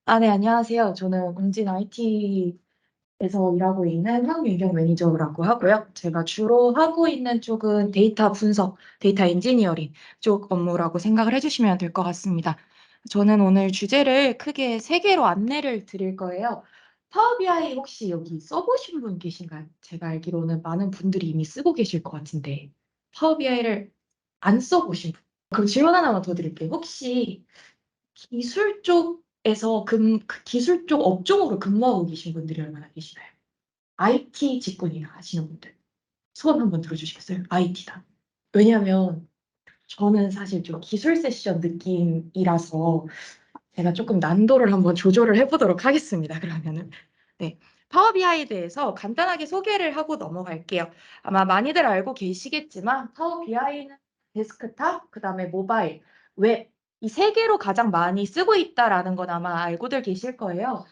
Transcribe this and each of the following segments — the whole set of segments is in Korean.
네, 안녕하세요. 저는 공진 IT에서 일하고 있는 황윤경 매니저라고 하고요. 제가 주로 하고 있는 쪽은 데이터 분석, 데이터 엔지니어링 쪽 업무라고 생각을 해주시면 될 것 같습니다. 저는 오늘 주제를 크게 세 개로 안내를 드릴 거예요. 파워 BI 혹시 여기 써보신 분 계신가요? 제가 알기로는 많은 분들이 이미 쓰고 계실 것 같은데, 파워 BI를 안 써보신 분. 그럼 질문 하나만 더 드릴게요. 혹시 기술 쪽에서 그 기술 쪽 업종으로 근무하고 계신 분들이 얼마나 계시나요? IT 직군이나 하시는 분들. 소원 한번 들어주시겠어요? IT다. 왜냐하면 저는 사실 좀 기술 세션 느낌이라서 제가 조금 난도를 한번 조절을 해보도록 하겠습니다. 그러면은. 네. 파워 BI에 대해서 간단하게 소개를 하고 넘어갈게요. 아마 많이들 알고 계시겠지만 파워 BI는 데스크탑, 그다음에 모바일, 웹, 이 세 개로 가장 많이 쓰고 있다라는 건 아마 알고들 계실 거예요.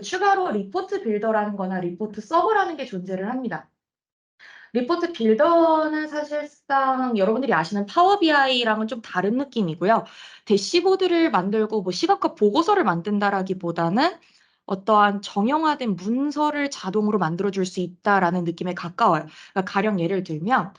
추가로 리포트 빌더라는 거나 리포트 서버라는 게 존재를 합니다. 리포트 빌더는 사실상 여러분들이 아시는 파워 BI랑은 좀 다른 느낌이고요. 대시보드를 만들고 뭐 시각화 보고서를 만든다라기보다는 어떠한 정형화된 문서를 자동으로 만들어줄 수 있다라는 느낌에 가까워요. 그러니까 가령 예를 들면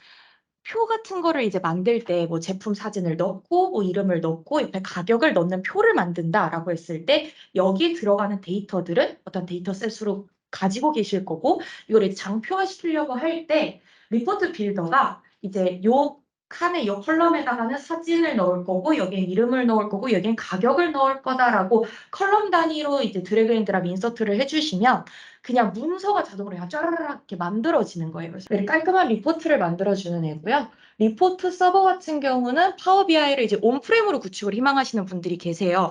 표 같은 거를 이제 만들 때 뭐 제품 사진을 넣고 뭐 이름을 넣고 옆에 가격을 넣는 표를 만든다라고 했을 때 여기 들어가는 데이터들은 어떤 데이터셋으로 가지고 계실 거고 이걸 이제 장표화시키려고 할 때 리포트 빌더가 이제 요 칸에 요 컬럼에다가는 사진을 넣을 거고 여기엔 이름을 넣을 거고 여기엔 가격을 넣을 거다라고 컬럼 단위로 이제 드래그 앤 드랍 인서트를 해주시면 그냥 문서가 자동으로 그냥 쫘라락 이렇게 만들어지는 거예요. 그래서 이렇게 깔끔한 리포트를 만들어주는 애고요. 리포트 서버 같은 경우는 파워 BI를 이제 온프레임으로 구축을 희망하시는 분들이 계세요.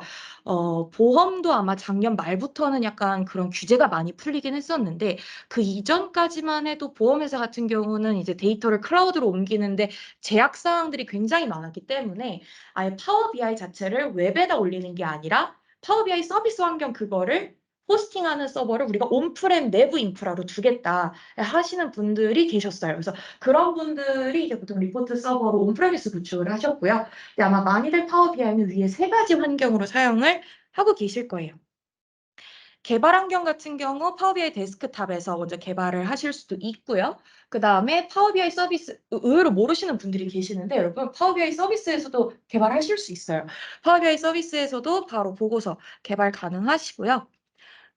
보험도 아마 작년 말부터는 약간 그런 규제가 많이 풀리긴 했었는데 그 이전까지만 해도 보험회사 같은 경우는 이제 데이터를 클라우드로 옮기는데 제약 사항들이 굉장히 많았기 때문에 아예 파워 BI 자체를 웹에다 올리는 게 아니라 파워 BI 서비스 환경 그거를 호스팅하는 서버를 우리가 온프렘 내부 인프라로 두겠다 하시는 분들이 계셨어요. 그래서 그런 분들이 이제 보통 리포트 서버로 온프레미스 구축을 하셨고요. 근데 아마 많이들 파워 BI는 위에 세 가지 환경으로 사용을 하고 계실 거예요. 개발 환경 같은 경우 파워 BI 데스크탑에서 먼저 개발을 하실 수도 있고요. 그 다음에 파워 BI 서비스, 의외로 모르시는 분들이 계시는데 여러분 파워 BI 서비스에서도 개발하실 수 있어요. 파워 BI 서비스에서도 바로 보고서 개발 가능하시고요.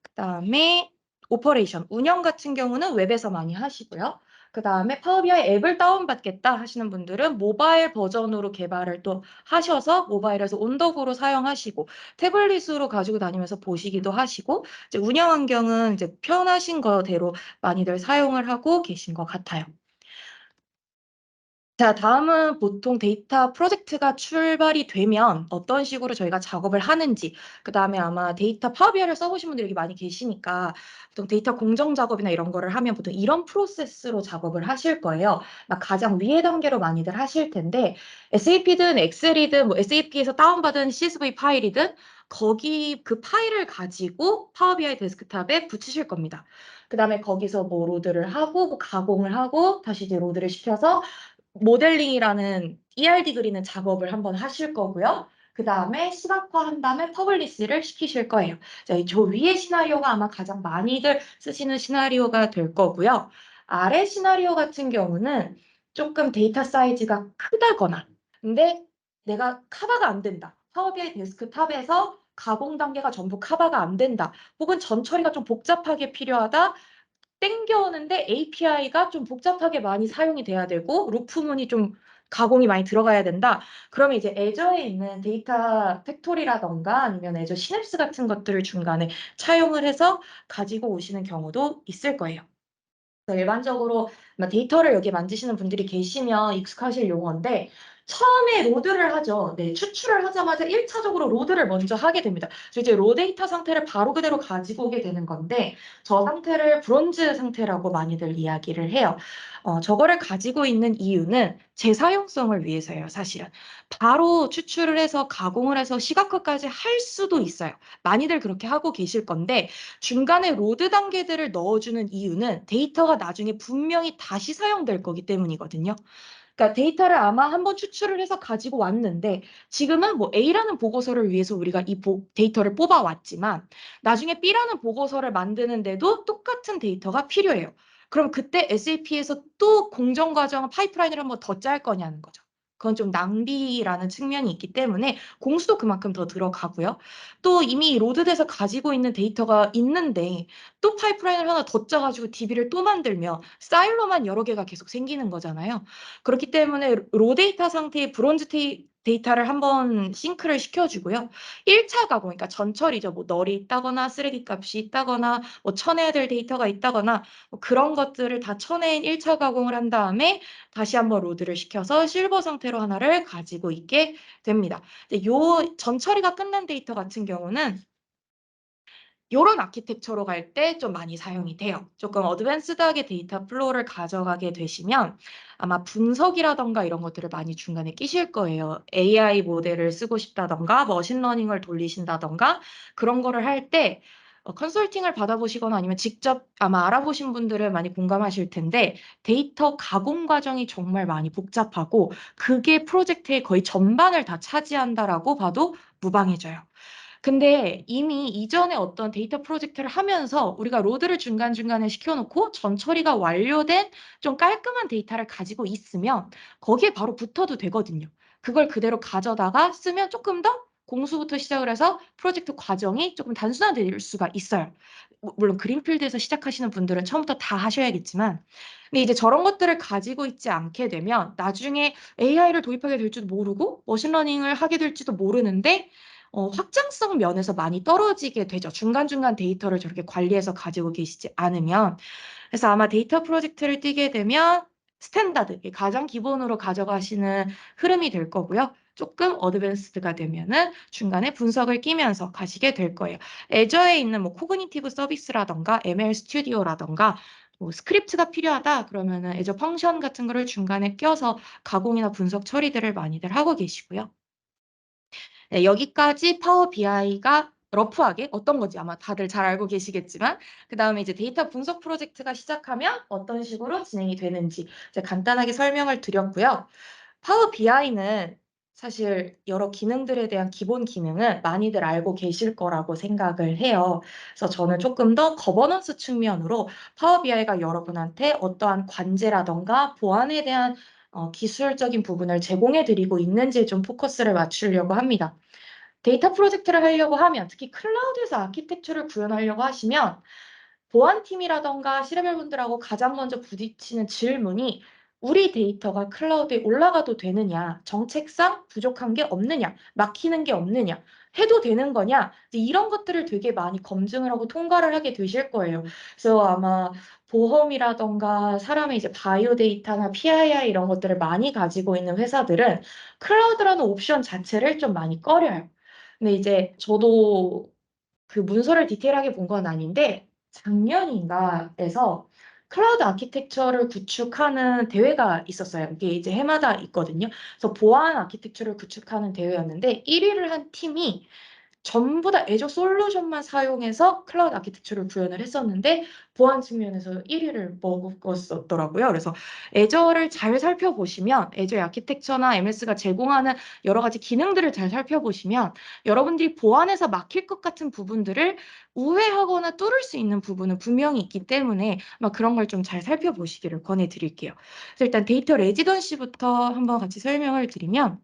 그다음에 오퍼레이션, 운영 같은 경우는 웹에서 많이 하시고요. 그다음에 파워 BI 앱을 다운받겠다 하시는 분들은 모바일 버전으로 개발을 또 하셔서 모바일에서 온더고로 사용하시고 태블릿으로 가지고 다니면서 보시기도 하시고 이제 운영 환경은 이제 편하신 거대로 많이들 사용을 하고 계신 것 같아요. 자, 다음은 보통 데이터 프로젝트가 출발이 되면 어떤 식으로 저희가 작업을 하는지, 그 다음에 아마 데이터 파워비아이를 써보신 분들이 여기 많이 계시니까 보통 데이터 공정 작업이나 이런 거를 하면 보통 이런 프로세스로 작업을 하실 거예요. 막 가장 위에 단계로 많이들 하실 텐데 SAP든 엑셀이든 뭐 SAP에서 다운받은 CSV 파일이든 거기 그 파일을 가지고 파워비아이 데스크탑에 붙이실 겁니다. 그 다음에 거기서 뭐 로드를 하고 뭐 가공을 하고 다시 이제 로드를 시켜서 모델링이라는 ERD 그리는 작업을 한번 하실 거고요. 그 다음에 시각화한 다음에 퍼블리시를 시키실 거예요. 자, 저 위에 시나리오가 아마 가장 많이들 쓰시는 시나리오가 될 거고요. 아래 시나리오 같은 경우는 조금 데이터 사이즈가 크다거나, 근데 내가 카바가 안 된다. 파워비아이 데스크탑에서 가공 단계가 전부 카바가 안 된다. 혹은 전 처리가 좀 복잡하게 필요하다. 땡겨오는데 API가 좀 복잡하게 많이 사용이 돼야 되고 루프문이 좀 가공이 많이 들어가야 된다. 그러면 이제 애저에 있는 데이터 팩토리라던가 아니면 애저 시냅스 같은 것들을 중간에 차용을 해서 가지고 오시는 경우도 있을 거예요. 그래서 일반적으로 데이터를 여기 만지시는 분들이 계시면 익숙하실 용어인데 처음에 로드를 하죠. 네, 추출을 하자마자 1차적으로 로드를 먼저 하게 됩니다. 그래서 이제 로 데이터 상태를 바로 그대로 가지고 오게 되는 건데 저 상태를 브론즈 상태라고 많이들 이야기를 해요. 저거를 가지고 있는 이유는 재사용성을 위해서예요, 사실은. 바로 추출을 해서 가공을 해서 시각화까지 할 수도 있어요. 많이들 그렇게 하고 계실 건데 중간에 로드 단계들을 넣어주는 이유는 데이터가 나중에 분명히 다시 사용될 거기 때문이거든요. 그러니까 데이터를 아마 한번 추출을 해서 가지고 왔는데 지금은 뭐 A라는 보고서를 위해서 우리가 이 데이터를 뽑아왔지만 나중에 B라는 보고서를 만드는데도 똑같은 데이터가 필요해요. 그럼 그때 SAP에서 또 공정 과정 파이프라인을 한번 더 짤 거냐는 거죠. 그건 좀 낭비라는 측면이 있기 때문에 공수도 그만큼 더 들어가고요. 또 이미 로드돼서 가지고 있는 데이터가 있는데 또 파이프라인을 하나 더 짜가지고 DB를 또 만들면 사일로만 여러 개가 계속 생기는 거잖아요. 그렇기 때문에 로 데이터 상태의 브론즈 데이터를 한번 싱크를 시켜주고요. 1차 가공, 그러니까 전처리죠. 뭐 널이 있다거나 쓰레기 값이 있다거나 뭐 쳐내야 될 데이터가 있다거나 뭐 그런 것들을 다 쳐낸 1차 가공을 한 다음에 다시 한번 로드를 시켜서 실버 상태로 하나를 가지고 있게 됩니다. 요 전처리가 끝난 데이터 같은 경우는 요런 아키텍처로 갈 때 좀 많이 사용이 돼요. 조금 어드밴스드하게 데이터 플로우를 가져가게 되시면 아마 분석이라던가 이런 것들을 많이 중간에 끼실 거예요. AI 모델을 쓰고 싶다던가 머신러닝을 돌리신다던가 그런 거를 할 때 컨설팅을 받아보시거나 아니면 직접 아마 알아보신 분들은 많이 공감하실 텐데 데이터 가공 과정이 정말 많이 복잡하고 그게 프로젝트의 거의 전반을 다 차지한다라고 봐도 무방해져요. 근데 이미 이전에 어떤 데이터 프로젝트를 하면서 우리가 로드를 중간중간에 시켜놓고 전 처리가 완료된 좀 깔끔한 데이터를 가지고 있으면 거기에 바로 붙어도 되거든요. 그걸 그대로 가져다가 쓰면 조금 더 공수부터 시작을 해서 프로젝트 과정이 조금 단순화될 수가 있어요. 물론 그린필드에서 시작하시는 분들은 처음부터 다 하셔야겠지만, 근데 이제 저런 것들을 가지고 있지 않게 되면 나중에 AI를 도입하게 될지도 모르고 머신러닝을 하게 될지도 모르는데 확장성 면에서 많이 떨어지게 되죠. 중간중간 데이터를 저렇게 관리해서 가지고 계시지 않으면. 그래서 아마 데이터 프로젝트를 띄게 되면 스탠다드, 가장 기본으로 가져가시는 흐름이 될 거고요. 조금 어드밴스드가 되면은 중간에 분석을 끼면서 가시게 될 거예요. 애저에 있는 뭐 코그니티브 서비스라던가 ML 스튜디오라던가 뭐 스크립트가 필요하다 그러면은 애저 펑션 같은 거를 중간에 껴서 가공이나 분석 처리들을 많이들 하고 계시고요. 네, 여기까지 파워 BI가 러프하게 어떤 건지 아마 다들 잘 알고 계시겠지만 그 다음에 이제 데이터 분석 프로젝트가 시작하면 어떤 식으로 진행이 되는지 이제 간단하게 설명을 드렸고요. 파워 BI는 사실 여러 기능들에 대한 기본 기능은 많이들 알고 계실 거라고 생각을 해요. 그래서 저는 조금 더 거버넌스 측면으로 파워 BI가 여러분한테 어떠한 관제라던가 보안에 대한 기술적인 부분을 제공해 드리고 있는지에 좀 포커스를 맞추려고 합니다. 데이터 프로젝트를 하려고 하면 특히 클라우드에서 아키텍처를 구현하려고 하시면 보안팀이라던가 시레벨 분들하고 가장 먼저 부딪히는 질문이 우리 데이터가 클라우드에 올라가도 되느냐, 정책상 부족한 게 없느냐, 막히는 게 없느냐, 해도 되는 거냐, 이제 이런 것들을 되게 많이 검증을 하고 통과를 하게 되실 거예요. 그래서 아마 보험이라던가 사람의 이제 바이오 데이터나 PII 이런 것들을 많이 가지고 있는 회사들은 클라우드라는 옵션 자체를 좀 많이 꺼려요. 근데 이제 저도 그 문서를 디테일하게 본 건 아닌데 작년인가에서 클라우드 아키텍처를 구축하는 대회가 있었어요. 이게 이제 해마다 있거든요. 그래서 보안 아키텍처를 구축하는 대회였는데 1위를 한 팀이 전부 다 애저 솔루션만 사용해서 클라우드 아키텍처를 구현을 했었는데 보안 측면에서 1위를 먹었었더라고요. 그래서 애저를 잘 살펴보시면 애저의 아키텍처나 MS가 제공하는 여러 가지 기능들을 잘 살펴보시면 여러분들이 보안에서 막힐 것 같은 부분들을 우회하거나 뚫을 수 있는 부분은 분명히 있기 때문에 막 그런 걸 좀 잘 살펴보시기를 권해드릴게요. 그래서 일단 데이터 레지던시부터 한번 같이 설명을 드리면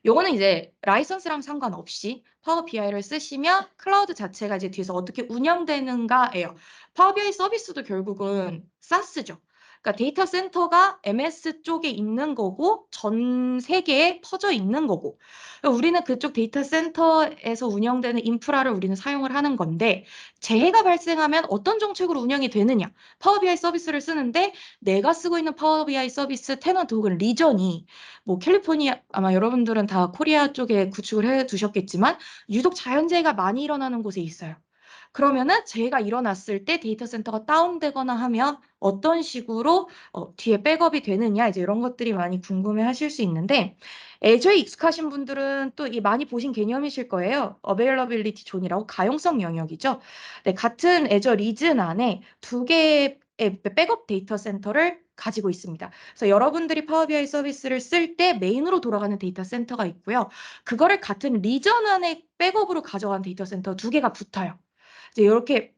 요거는 이제 라이선스랑 상관없이 파워 BI를 쓰시면 클라우드 자체가 이제 뒤에서 어떻게 운영되는가예요. 파워 BI 서비스도 결국은 SaaS죠. 그러니까 데이터 센터가 MS 쪽에 있는 거고 전 세계에 퍼져 있는 거고 우리는 그쪽 데이터 센터에서 운영되는 인프라를 우리는 사용을 하는 건데 재해가 발생하면 어떤 정책으로 운영이 되느냐 파워 BI 서비스를 쓰는데 내가 쓰고 있는 파워 BI 서비스 테넌트 혹은 리전이 뭐 캘리포니아 아마 여러분들은 다 코리아 쪽에 구축을 해 두셨겠지만 유독 자연재해가 많이 일어나는 곳에 있어요. 그러면은 재해가 일어났을 때 데이터 센터가 다운되거나 하면 어떤 식으로 뒤에 백업이 되느냐 이제 이런 것들이 많이 궁금해 하실 수 있는데 애저에 익숙하신 분들은 또 이 많이 보신 개념이실 거예요. 어베일러빌리티 존이라고 가용성 영역이죠. 네, 같은 애저 리즌 안에 두 개의 백업 데이터 센터를 가지고 있습니다. 그래서 여러분들이 파워 BI 서비스를 쓸 때 메인으로 돌아가는 데이터 센터가 있고요. 그거를 같은 리전 안에 백업으로 가져간 데이터 센터 두 개가 붙어요. 이제 이렇게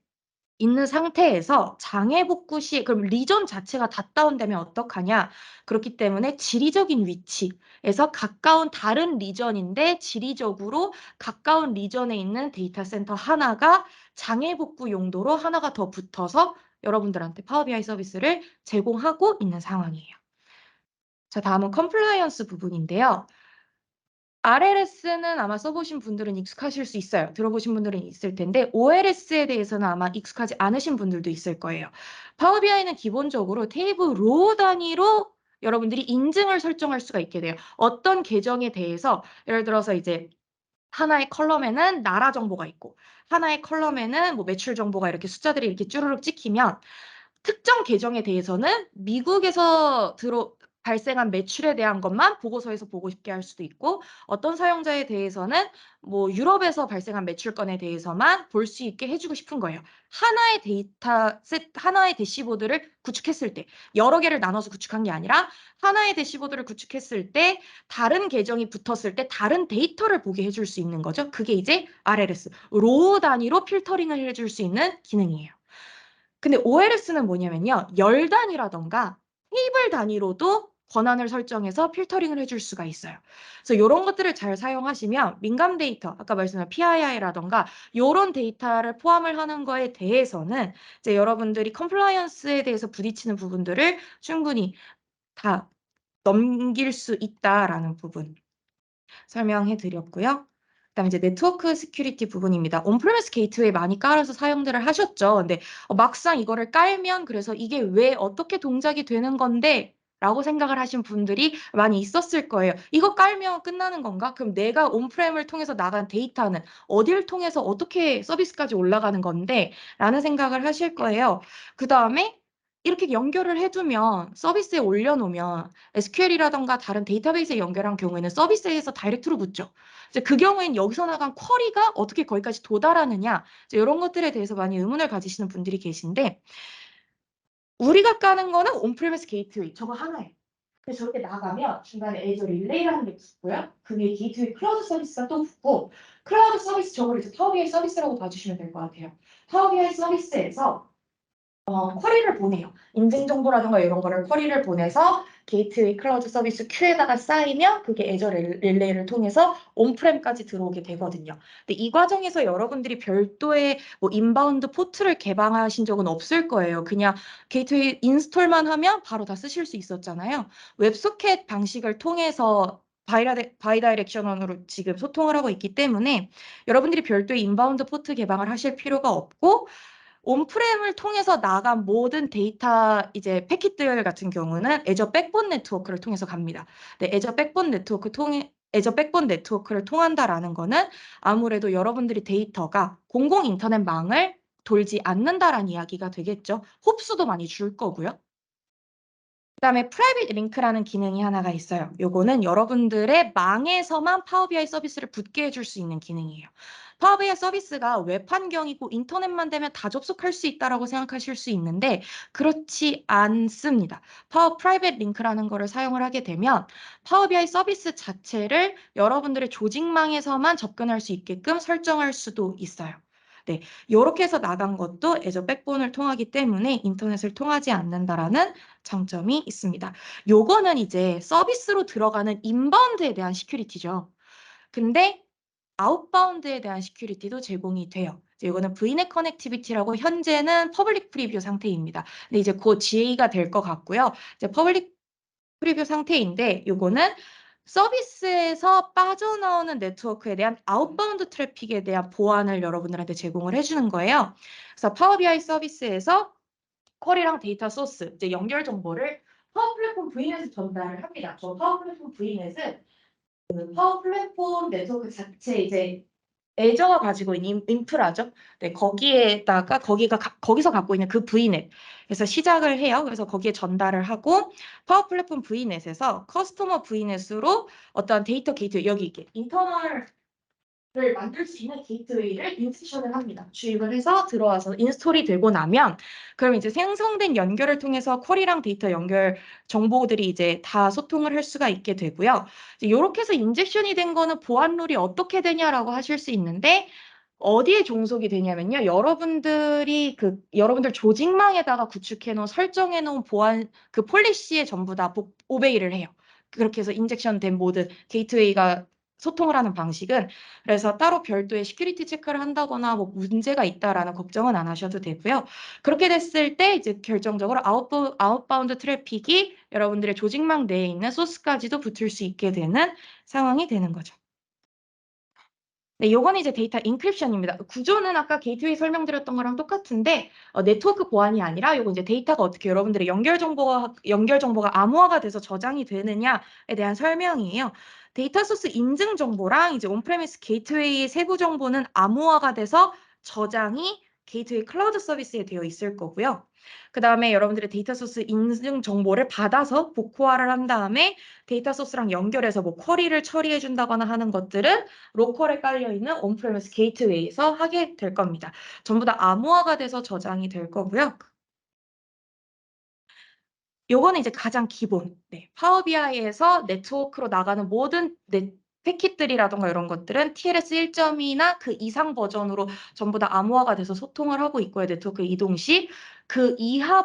있는 상태에서 장애 복구 시 그럼 리전 자체가 다 다운되면 어떡하냐? 그렇기 때문에 지리적인 위치에서 가까운 다른 리전인데 지리적으로 가까운 리전에 있는 데이터 센터 하나가 장애 복구 용도로 하나가 더 붙어서 여러분들한테 파워 BI 서비스를 제공하고 있는 상황이에요. 자, 다음은 컴플라이언스 부분인데요. RLS는 아마 써보신 분들은 익숙하실 수 있어요. 들어보신 분들은 있을 텐데 OLS에 대해서는 아마 익숙하지 않으신 분들도 있을 거예요. 파워 BI는 기본적으로 테이블 로우 단위로 여러분들이 인증을 설정할 수가 있게 돼요. 어떤 계정에 대해서 예를 들어서 이제 하나의 컬럼에는 나라 정보가 있고 하나의 컬럼에는 뭐 매출 정보가 이렇게 숫자들이 이렇게 쭈르륵 찍히면 특정 계정에 대해서는 미국에서 발생한 매출에 대한 것만 보고서에서 보고 싶게 할 수도 있고 어떤 사용자에 대해서는 뭐 유럽에서 발생한 매출건에 대해서만 볼 수 있게 해주고 싶은 거예요. 하나의 하나의 대시보드를 구축했을 때 여러 개를 나눠서 구축한 게 아니라 하나의 대시보드를 구축했을 때 다른 계정이 붙었을 때 다른 데이터를 보게 해줄 수 있는 거죠. 그게 이제 RLS, 로우 단위로 필터링을 해줄 수 있는 기능이에요. 근데 OLS는 뭐냐면요. 열 단위라던가 테이블 단위로도 권한을 설정해서 필터링을 해줄 수가 있어요. 그래서 이런 것들을 잘 사용하시면 민감 데이터, 아까 말씀드린 PII라던가 이런 데이터를 포함을 하는 거에 대해서는 이제 여러분들이 컴플라이언스에 대해서 부딪히는 부분들을 충분히 다 넘길 수 있다라는 부분 설명해 드렸고요. 그다음에 이제 네트워크 시큐리티 부분입니다. 온프레미스 게이트웨이 많이 깔아서 사용들을 하셨죠. 근데 막상 이거를 깔면 그래서 이게 왜 어떻게 동작이 되는 건데? 라고 생각을 하신 분들이 많이 있었을 거예요. 이거 깔면 끝나는 건가? 그럼 내가 온프렘을 통해서 나간 데이터는 어딜 통해서 어떻게 서비스까지 올라가는 건데? 라는 생각을 하실 거예요. 그 다음에 이렇게 연결을 해두면 서비스에 올려놓으면 SQL이라던가 다른 데이터베이스에 연결한 경우에는 서비스에서 다이렉트로 붙죠. 이제 그 경우엔 여기서 나간 쿼리가 어떻게 거기까지 도달하느냐 이제 이런 것들에 대해서 많이 의문을 가지시는 분들이 계신데 우리가 까는 거는 온프레미스 게이트웨이 저거 하나예요. 그래서 저렇게 나가면 중간에 에이저 릴레이라는 게 붙고요. 그 위에 게이트웨이 클라우드 서비스가 또 붙고 클라우드 서비스 저거를 이제 파워비아이 서비스라고 봐주시면 될 것 같아요. 파워비아이 서비스에서 쿼리를 보내요. 인증 정보라든가 이런 거를 쿼리를 보내서 게이트웨이 클라우드 서비스 큐에다가 쌓이면 그게 애저 릴레이를 통해서 온프렘까지 들어오게 되거든요. 근데 이 과정에서 여러분들이 별도의 뭐 인바운드 포트를 개방하신 적은 없을 거예요. 그냥 게이트웨이 인스톨만 하면 바로 다 쓰실 수 있었잖아요. 웹소켓 방식을 통해서 바이다이렉셔널로 지금 소통을 하고 있기 때문에 여러분들이 별도의 인바운드 포트 개방을 하실 필요가 없고 온프렘을 통해서 나간 모든 데이터 이제 패킷들 같은 경우는 애저 백본 네트워크를 통해서 갑니다. 네, 애저 백본 네트워크를 통한다라는 거는 아무래도 여러분들이 데이터가 공공 인터넷망을 돌지 않는다라는 이야기가 되겠죠. 홉수도 많이 줄 거고요. 그다음에 프라이빗 링크라는 기능이 하나가 있어요. 요거는 여러분들의 망에서만 파워 BI 서비스를 붙게 해줄 수 있는 기능이에요. 파워 BI 서비스가 웹 환경이고 인터넷만 되면 다 접속할 수 있다라고 생각하실 수 있는데 그렇지 않습니다. 파워 프라이빗 링크라는 거를 사용을 하게 되면 파워 BI 서비스 자체를 여러분들의 조직망에서만 접근할 수 있게끔 설정할 수도 있어요. 네, 이렇게 해서 나간 것도 애저 백본을 통하기 때문에 인터넷을 통하지 않는다라는 장점이 있습니다. 요거는 이제 서비스로 들어가는 인바운드에 대한 시큐리티죠. 근데 아웃바운드에 대한 시큐리티도 제공이 돼요. 이거는 VNet 커넥티비티라고 현재는 퍼블릭 프리뷰 상태입니다. 근데 이제 곧 GA가 될 것 같고요. 이제 퍼블릭 프리뷰 상태인데 요거는 서비스에서 빠져나오는 네트워크에 대한 아웃바운드 트래픽에 대한 보안을 여러분들한테 제공을 해주는 거예요. 그래서 파워 BI 서비스에서 쿼리랑 데이터 소스, 이제 연결 정보를 파워 플랫폼 VNet에 전달을 합니다. 저 파워 플랫폼 VNet은 그 파워 플랫폼 네트워크 자체 이제 애저가 가지고 있는 인프라죠. 네, 거기에다가 거기서 갖고 있는 그 Vnet. 그래서 시작을 해요. 그래서 거기에 전달을 하고 파워 플랫폼 Vnet에서 커스터머 Vnet으로 어떤 데이터 게이트 여기 이게 인터널 만들 수 있는 게이트웨이를 인젝션을 합니다. 주입을 해서 들어와서 인스톨이 되고 나면 그럼 이제 생성된 연결을 통해서 쿼리랑 데이터 연결 정보들이 이제 다 소통을 할 수가 있게 되고요. 이렇게 해서 인젝션이 된 거는 보안룰이 어떻게 되냐라고 하실 수 있는데 어디에 종속이 되냐면요. 여러분들 조직망에다가 구축해 놓은 설정해 놓은 보안 그 폴리시에 전부 다 오베이를 해요. 그렇게 해서 인젝션 된 모든 게이트웨이가 소통을 하는 방식은 그래서 따로 별도의 시큐리티 체크를 한다거나 뭐 문제가 있다라는 걱정은 안 하셔도 되고요. 그렇게 됐을 때 이제 결정적으로 아웃바운드 트래픽이 여러분들의 조직망 내에 있는 소스까지도 붙을 수 있게 되는 상황이 되는 거죠. 네, 요거는 이제 데이터 인크립션입니다. 구조는 아까 게이트웨이 설명드렸던 거랑 똑같은데 네트워크 보안이 아니라 요거 이제 데이터가 어떻게 여러분들의 연결 정보가 암호화가 돼서 저장이 되느냐에 대한 설명이에요. 데이터 소스 인증 정보랑 이제 온프레미스 게이트웨이의 세부 정보는 암호화가 돼서 저장이 게이트웨이 클라우드 서비스에 되어 있을 거고요. 그 다음에 여러분들의 데이터 소스 인증 정보를 받아서 복호화를 한 다음에 데이터 소스랑 연결해서 뭐 쿼리를 처리해 준다거나 하는 것들은 로컬에 깔려있는 온프레미스 게이트웨이에서 하게 될 겁니다. 전부 다 암호화가 돼서 저장이 될 거고요. 요거는 이제 가장 기본. 네, 파워 BI에서 네트워크로 나가는 모든 패킷들이라던가 이런 것들은 TLS 1.2나 그 이상 버전으로 전부 다 암호화가 돼서 소통을 하고 있고요. 네트워크 이동 시 그 이하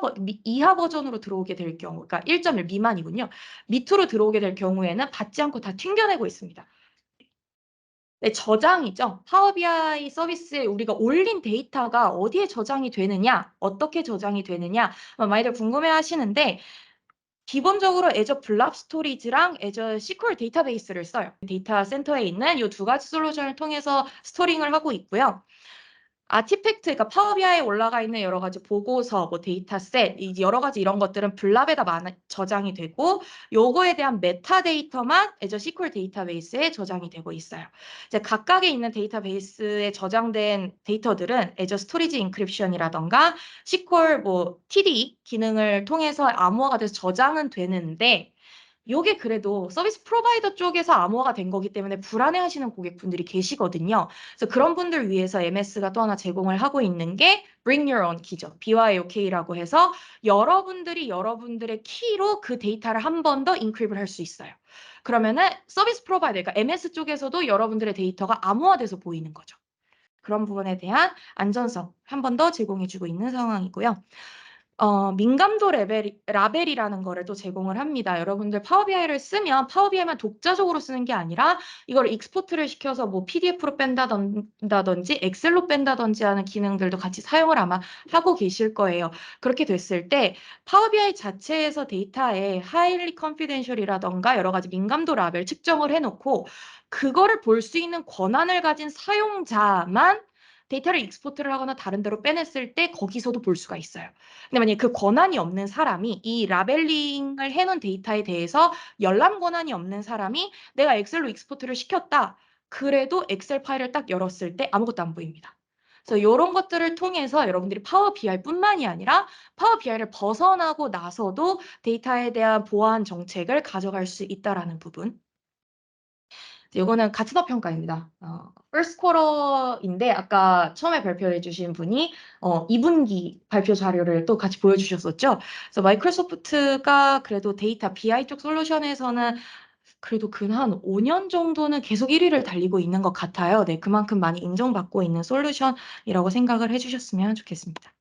버전으로 들어오게 될 경우, 그러니까 1.1 미만이군요. 밑으로 들어오게 될 경우에는 받지 않고 다 튕겨내고 있습니다. 네, 저장이죠. 파워 BI 서비스에 우리가 올린 데이터가 어디에 저장이 되느냐, 어떻게 저장이 되느냐, 많이들 궁금해 하시는데, 기본적으로 애저 블랍 스토리지랑 애저 SQL 데이터베이스를 써요. 데이터 센터에 있는 이 두 가지 솔루션을 통해서 스토링을 하고 있고요. 아티팩트, 그러니까 파워 BI에 올라가 있는 여러 가지 보고서, 뭐 데이터셋, 여러 가지 이런 것들은 블랍에다 저장이 되고, 요거에 대한 메타데이터만 애저 SQL 데이터베이스에 저장이 되고 있어요. 이제 각각에 있는 데이터베이스에 저장된 데이터들은 애저 스토리지 인크립션이라던가 SQL 뭐 TD 기능을 통해서 암호화가 돼서 저장은 되는데, 요게 그래도 서비스 프로바이더 쪽에서 암호화가 된 거기 때문에 불안해하시는 고객분들이 계시거든요. 그래서 그런 분들 위해서 MS가 또 하나 제공을 하고 있는 게 Bring Your Own Key죠. BYOK라고 해서 여러분들이 여러분들의 키로 그 데이터를 한 번 더 인크립을 할 수 있어요. 그러면은 서비스 프로바이더, 그러니까 MS 쪽에서도 여러분들의 데이터가 암호화돼서 보이는 거죠. 그런 부분에 대한 안전성 한 번 더 제공해주고 있는 상황이고요. 민감도 라벨이라는 거를 또 제공을 합니다. 여러분들 파워 BI를 쓰면 파워 BI만 독자적으로 쓰는 게 아니라 이걸 익스포트를 시켜서 뭐 PDF로 뺀다든지 엑셀로 뺀다든지 하는 기능들도 같이 사용을 아마 하고 계실 거예요. 그렇게 됐을 때 파워 BI 자체에서 데이터에 하이리 컨피덴셜이라던가 여러 가지 민감도 라벨 측정을 해놓고 그거를 볼 수 있는 권한을 가진 사용자만 데이터를 익스포트를 하거나 다른 데로 빼냈을 때 거기서도 볼 수가 있어요. 근데 만약에 그 권한이 없는 사람이 이 라벨링을 해놓은 데이터에 대해서 열람 권한이 없는 사람이 내가 엑셀로 익스포트를 시켰다. 그래도 엑셀 파일을 딱 열었을 때 아무것도 안 보입니다. 그래서 이런 것들을 통해서 여러분들이 파워 BI뿐만이 아니라 파워 BI를 벗어나고 나서도 데이터에 대한 보안 정책을 가져갈 수 있다라는 부분. 이거는 가츠더 평가입니다. first quarter인데 아까 처음에 발표해 주신 분이 2분기 발표 자료를 또 같이 보여주셨었죠. 그래서 마이크로소프트가 그래도 데이터 BI 쪽 솔루션에서는 그래도 근 한 5년 정도는 계속 1위를 달리고 있는 것 같아요. 네, 그만큼 많이 인정받고 있는 솔루션이라고 생각을 해주셨으면 좋겠습니다.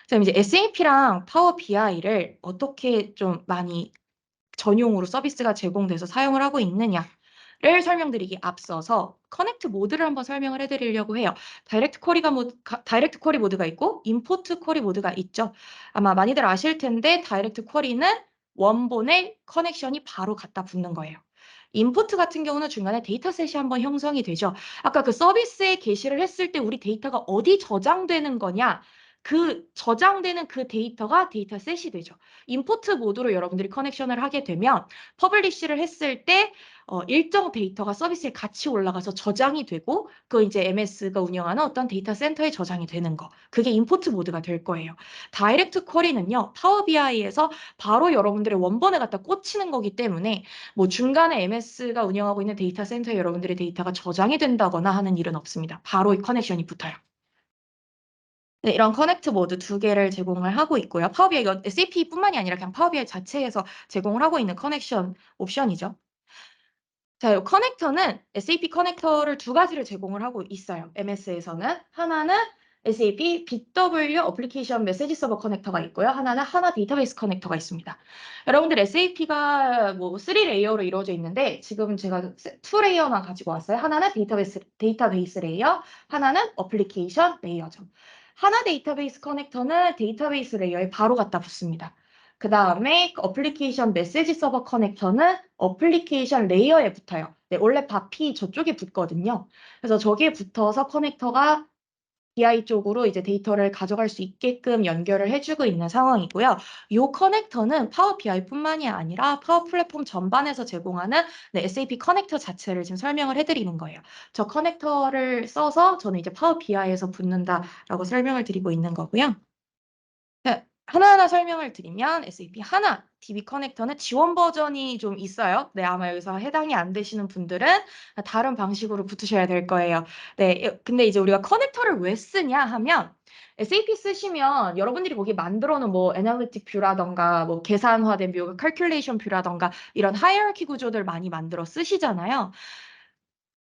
그럼 이제 SAP랑 파워 BI를 어떻게 좀 많이 전용으로 서비스가 제공돼서 사용을 하고 있느냐를 설명드리기 앞서서 커넥트 모드를 한번 설명을 해드리려고 해요. 다이렉트 쿼리 모드가 있고 임포트 쿼리 모드가 있죠. 아마 많이들 아실 텐데 다이렉트 쿼리는 원본의 커넥션이 바로 갖다 붙는 거예요. 임포트 같은 경우는 중간에 데이터셋이 한번 형성이 되죠. 아까 그 서비스에 게시를 했을 때 우리 데이터가 어디 저장되는 거냐 그 저장되는 그 데이터가 데이터셋이 되죠. 임포트 모드로 여러분들이 커넥션을 하게 되면 퍼블리시를 했을 때 일정 데이터가 서비스에 같이 올라가서 저장이 되고 그 이제 MS가 운영하는 어떤 데이터 센터에 저장이 되는 거. 그게 임포트 모드가 될 거예요. 다이렉트 쿼리는요. 파워 BI에서 바로 여러분들의 원본에 갖다 꽂히는 거기 때문에 뭐 중간에 MS가 운영하고 있는 데이터 센터에 여러분들의 데이터가 저장이 된다거나 하는 일은 없습니다. 바로 이 커넥션이 붙어요. 네, 이런 커넥트 모드 두 개를 제공을 하고 있고요. 파워비아이 이거 SAP뿐만이 아니라 그냥 파워비아이 자체에서 제공을 하고 있는 커넥션 옵션이죠. 자, 이 커넥터는 SAP 커넥터를 두 가지를 제공을 하고 있어요. MS에서는 하나는 SAP BW 어플리케이션 메시지 서버 커넥터가 있고요. 하나는 하나 데이터베이스 커넥터가 있습니다. 여러분들 SAP가 뭐 3레이어로 이루어져 있는데 지금 제가 2레이어만 가지고 왔어요. 하나는 데이터베이스 레이어, 하나는 어플리케이션 레이어죠. 하나 데이터베이스 커넥터는 데이터베이스 레이어에 바로 갖다 붙습니다. 그 다음에 어플리케이션 메시지 서버 커넥터는 어플리케이션 레이어에 붙어요. 네, 원래 바피 저쪽에 붙거든요. 그래서 저기에 붙어서 커넥터가 BI 쪽으로 이제 데이터를 가져갈 수 있게끔 연결을 해주고 있는 상황이고요. 이 커넥터는 파워 BI뿐만이 아니라 파워 플랫폼 전반에서 제공하는 네, SAP 커넥터 자체를 지금 설명을 해드리는 거예요. 저 커넥터를 써서 저는 이제 파워 BI에서 붙는다라고 설명을 드리고 있는 거고요. 네, 하나하나 설명을 드리면 SAP 하나 DB 커넥터는 지원 버전이 좀 있어요. 네, 아마 여기서 해당이 안 되시는 분들은 다른 방식으로 붙으셔야 될 거예요. 네, 근데 이제 우리가 커넥터를 왜 쓰냐 하면 SAP 쓰시면 여러분들이 거기 만들어 놓은 뭐 애널리틱 뷰라던가 뭐 계산화된 뷰, 칼큘레이션 뷰라던가 이런 하이어키 구조들 많이 만들어 쓰시잖아요.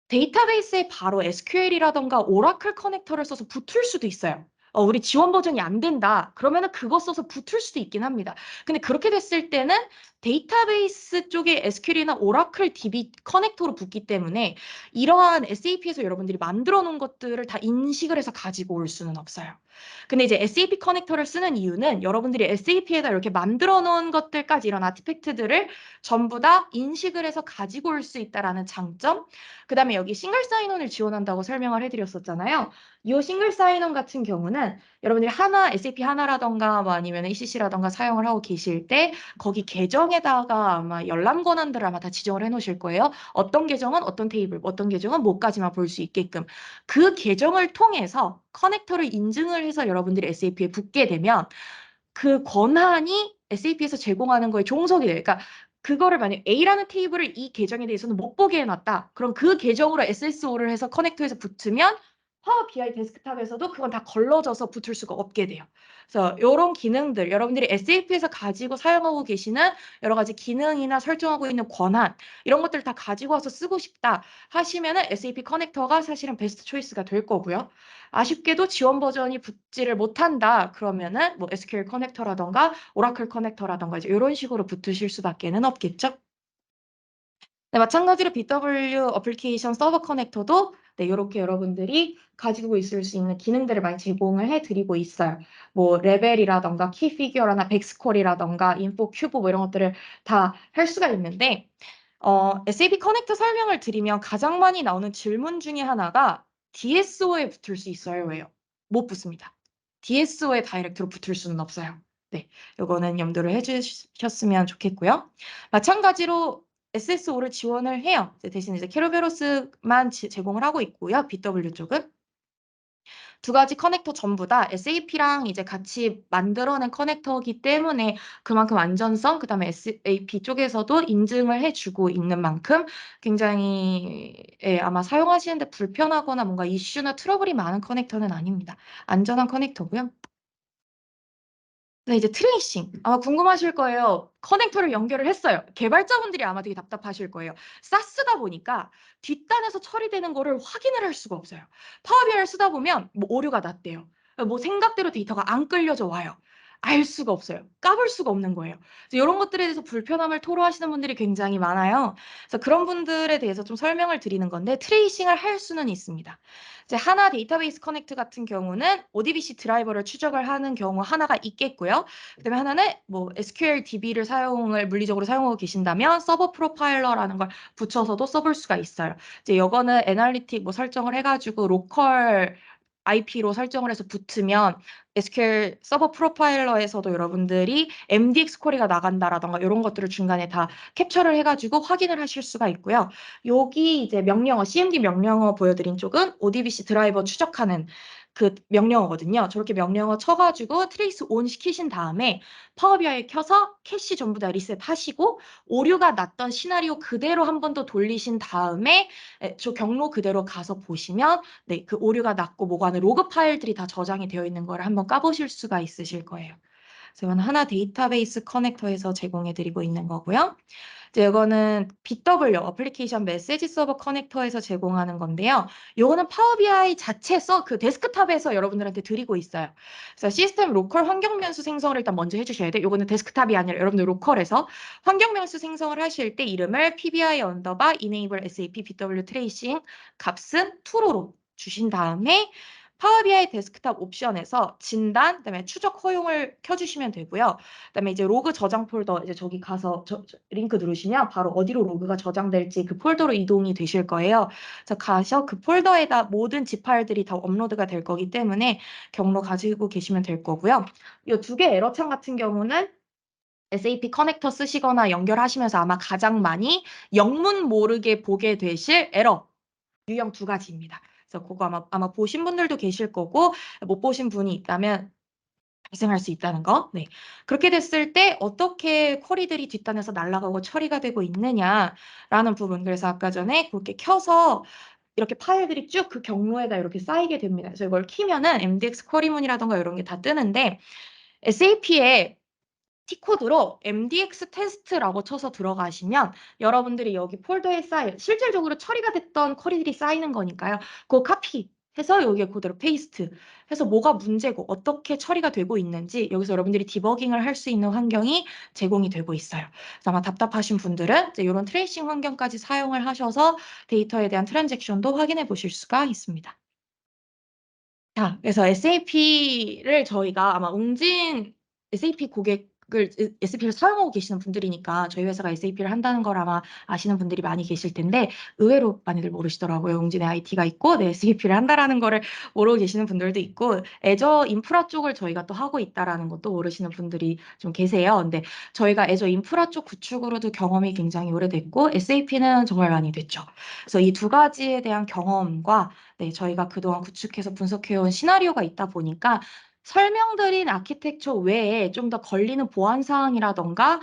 데이터베이스에 바로 SQL이라던가 오라클 커넥터를 써서 붙을 수도 있어요. 우리 지원 버전이 안 된다. 그러면은 그거 써서 붙을 수도 있긴 합니다. 근데 그렇게 됐을 때는 데이터베이스 쪽에 SQL이나 오라클 DB 커넥터로 붙기 때문에 이러한 SAP에서 여러분들이 만들어 놓은 것들을 다 인식을 해서 가지고 올 수는 없어요. 근데 이제 SAP 커넥터를 쓰는 이유는 여러분들이 SAP에다 이렇게 만들어 놓은 것들까지 이런 아티팩트들을 전부 다 인식을 해서 가지고 올 수 있다라는 장점, 그 다음에 여기 싱글 사인온을 지원한다고 설명을 해드렸었잖아요. 이 싱글 사인온 같은 경우는 여러분들이 하나, SAP 하나라던가 뭐 아니면 ECC라던가 사용을 하고 계실 때 거기 계정에다가 아마 열람 권한들을 아마 다 지정을 해놓으실 거예요. 어떤 계정은 어떤 테이블, 어떤 계정은 뭐까지만 볼 수 있게끔. 그 계정을 통해서 커넥터를 인증을 해서 여러분들이 SAP에 붙게 되면 그 권한이 SAP에서 제공하는 거에 종속이 돼요. 그러니까 그거를 만약 A라는 테이블을 이 계정에 대해서는 못 보게 해놨다. 그럼 그 계정으로 SSO를 해서 커넥터에서 붙으면 파워 BI 데스크탑에서도 그건 다 걸러져서 붙을 수가 없게 돼요. 그래서 이런 기능들, 여러분들이 SAP에서 가지고 사용하고 계시는 여러 가지 기능이나 설정하고 있는 권한, 이런 것들 다 가지고 와서 쓰고 싶다 하시면은 SAP 커넥터가 사실은 베스트 초이스가 될 거고요. 아쉽게도 지원 버전이 붙지를 못한다. 그러면은 뭐 SQL 커넥터라던가 오라클 커넥터라던가 이제 이런 식으로 붙으실 수밖에는 없겠죠. 네, 마찬가지로 BW 어플리케이션 서버 커넥터도 네, 이렇게 여러분들이 가지고 있을 수 있는 기능들을 많이 제공을 해드리고 있어요. 뭐 레벨이라던가 키피규어라나 백스콜이라던가 인포 큐브 뭐 이런 것들을 다 할 수가 있는데 SAP 커넥터 설명을 드리면 가장 많이 나오는 질문 중에 하나가 DSO에 붙을 수 있어요. 왜요? 못 붙습니다. DSO에 다이렉트로 붙을 수는 없어요. 네, 요거는 염두를 해주셨으면 좋겠고요. 마찬가지로 SSO를 지원을 해요. 대신 이제 케로베로스만 제공을 하고 있고요. BW 쪽은. 두 가지 커넥터 전부 다 SAP랑 이제 같이 만들어낸 커넥터이기 때문에 그만큼 안전성, 그 다음에 SAP 쪽에서도 인증을 해주고 있는 만큼 굉장히 아마 사용하시는데 불편하거나 뭔가 이슈나 트러블이 많은 커넥터는 아닙니다. 안전한 커넥터고요. 네, 이제 트레이싱. 아마 궁금하실 거예요. 커넥터를 연결을 했어요. 개발자분들이 아마 되게 답답하실 거예요. 사스다 보니까 뒷단에서 처리되는 거를 확인을 할 수가 없어요. 파워비아이를 쓰다 보면 뭐 오류가 났대요. 뭐 생각대로 데이터가 안 끌려져 와요. 알 수가 없어요. 까볼 수가 없는 거예요. 그래서 이런 것들에 대해서 불편함을 토로하시는 분들이 굉장히 많아요. 그래서 그런 분들에 대해서 좀 설명을 드리는 건데 트레이싱을 할 수는 있습니다. 이제 하나 데이터베이스 커넥트 같은 경우는 ODBC 드라이버를 추적을 하는 경우 하나가 있겠고요. 그다음에 하나는 뭐 SQL DB를 물리적으로 사용하고 계신다면 서버 프로파일러라는 걸 붙여서도 써볼 수가 있어요. 이제 이거는 애널리틱 뭐 설정을 해가지고 로컬 IP로 설정을 해서 붙으면 SQL 서버 프로파일러에서도 여러분들이 MDX 쿼리가 나간다라던가 이런 것들을 중간에 다 캡처를 해가지고 확인을 하실 수가 있고요. 여기 이제 명령어, CMD 명령어 보여드린 쪽은 ODBC 드라이버 추적하는 그 명령어거든요. 저렇게 명령어 쳐가지고 트레이스 온 시키신 다음에 파워 BI 켜서 캐시 전부 다 리셋하시고 오류가 났던 시나리오 그대로 한 번 더 돌리신 다음에 저 경로 그대로 가서 보시면 네, 그 오류가 났고 뭐가 하는 로그 파일들이 다 저장이 되어 있는 걸 한번 까보실 수가 있으실 거예요. 그래서 이건 하나 데이터베이스 커넥터에서 제공해드리고 있는 거고요. 이제 이거는 BW 어플리케이션 메시지 서버 커넥터에서 제공하는 건데요. 요거는 파워 BI 자체에서 그 데스크탑에서 여러분들한테 드리고 있어요. 그래서 시스템 로컬 환경 변수 생성을 일단 먼저 해주셔야 돼요. 요거는 데스크탑이 아니라 여러분들 로컬에서 환경 변수 생성을 하실 때 이름을 PBI 언더바 enable SAP BW 트레이싱 값은 true로 주신 다음에 파워 BI 데스크탑 옵션에서 진단, 그다음에 추적 허용을 켜주시면 되고요. 그다음에 이제 로그 저장 폴더 이제 저기 가서 링크 누르시면 바로 어디로 로그가 저장될지 그 폴더로 이동이 되실 거예요. 그래서 가셔 그 폴더에다 모든 집 파일들이 다 업로드가 될 거기 때문에 경로 가지고 계시면 될 거고요. 이 두 개 에러창 같은 경우는 SAP 커넥터 쓰시거나 연결하시면서 아마 가장 많이 영문 모르게 보게 되실 에러 유형 두 가지입니다. 그래서 그거 아마 보신 분들도 계실 거고 못 보신 분이 있다면 발생할 수 있다는 거. 네. 그렇게 됐을 때 어떻게 쿼리들이 뒷단에서 날아가고 처리가 되고 있느냐라는 부분. 그래서 아까 전에 그렇게 켜서 이렇게 파일들이 쭉 그 경로에다 이렇게 쌓이게 됩니다. 그래서 이걸 키면은 MDX 쿼리문이라던가 이런 게 다 뜨는데 SAP에 T코드로 MDX 테스트라고 쳐서 들어가시면 여러분들이 여기 폴더에 쌓일 실질적으로 처리가 됐던 쿼리들이 쌓이는 거니까요. 그거 카피해서 여기에 그대로 페이스트 해서 뭐가 문제고 어떻게 처리가 되고 있는지 여기서 여러분들이 디버깅을 할 수 있는 환경이 제공이 되고 있어요. 그래서 아마 답답하신 분들은 이제 이런 트레이싱 환경까지 사용을 하셔서 데이터에 대한 트랜잭션도 확인해 보실 수가 있습니다. 자, 그래서 SAP를 저희가 아마 웅진 SAP 고객을 SAP를 사용하고 계시는 분들이니까 저희 회사가 SAP를 한다는 걸 아마 아시는 분들이 많이 계실 텐데 의외로 많이들 모르시더라고요. 웅진에 IT가 있고 네, SAP를 한다라는 거를 모르고 계시는 분들도 있고 애저 인프라 쪽을 저희가 또 하고 있다라는 것도 모르시는 분들이 좀 계세요. 근데 저희가 애저 인프라 쪽 구축으로도 경험이 굉장히 오래됐고 SAP는 정말 많이 됐죠. 그래서 이 두 가지에 대한 경험과 네, 저희가 그동안 구축해서 분석해온 시나리오가 있다 보니까 설명드린 아키텍처 외에 좀 더 걸리는 보안 사항이라던가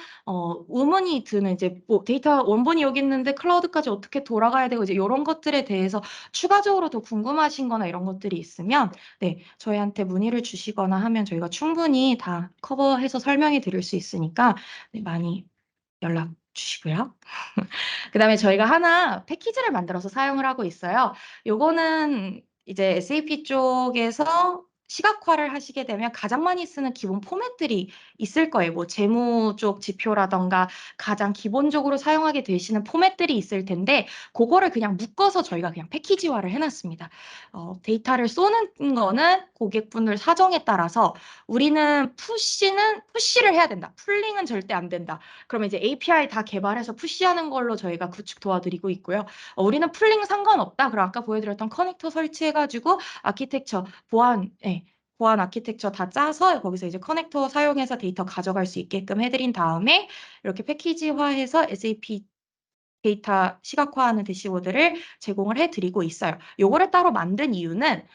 의문이 드는 이제 뭐 데이터 원본이 여기 있는데 클라우드까지 어떻게 돌아가야 되고 이제 이런 것들에 대해서 추가적으로 더 궁금하신 거나 이런 것들이 있으면 네, 저희한테 문의를 주시거나 하면 저희가 충분히 다 커버해서 설명해 드릴 수 있으니까 네, 많이 연락 주시고요. 그다음에 저희가 하나 패키지를 만들어서 사용을 하고 있어요. 요거는 이제 SAP 쪽에서 시각화를 하시게 되면 가장 많이 쓰는 기본 포맷들이 있을 거예요. 뭐 재무 쪽 지표라던가 가장 기본적으로 사용하게 되시는 포맷들이 있을 텐데 그거를 그냥 묶어서 저희가 그냥 패키지화를 해놨습니다. 데이터를 쏘는 거는 고객분들 사정에 따라서 우리는 푸시를 해야 된다. 풀링은 절대 안 된다. 그러면 이제 API 다 개발해서 푸시하는 걸로 저희가 구축 도와드리고 있고요. 우리는 풀링 상관없다. 그럼 아까 보여드렸던 커넥터 설치해가지고 아키텍처 보안 아키텍처 다 짜서 거기서 이제 커넥터 사용해서 데이터 가져갈 수 있게끔 해드린 다음에 이렇게 패키지화해서 SAP 데이터 시각화하는 대시보드를 제공을 해드리고 있어요. 요거를 따로 만든 이유는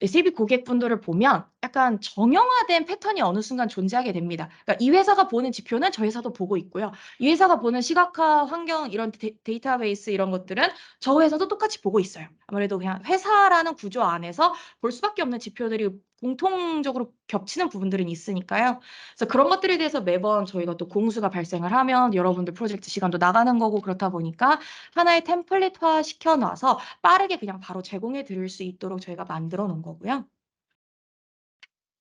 SAP 고객분들을 보면 약간 정형화된 패턴이 어느 순간 존재하게 됩니다. 그러니까 이 회사가 보는 지표는 저 회사도 보고 있고요. 이 회사가 보는 시각화 환경 이런 데이터베이스 이런 것들은 저 회사도 똑같이 보고 있어요. 아무래도 그냥 회사라는 구조 안에서 볼 수밖에 없는 지표들이 공통적으로 겹치는 부분들은 있으니까요. 그래서 그런 것들에 대해서 매번 저희가 또 공수가 발생을 하면 여러분들 프로젝트 시간도 나가는 거고 그렇다 보니까 하나의 템플릿화 시켜놔서 빠르게 그냥 바로 제공해 드릴 수 있도록 저희가 만들어 놓은 거고요.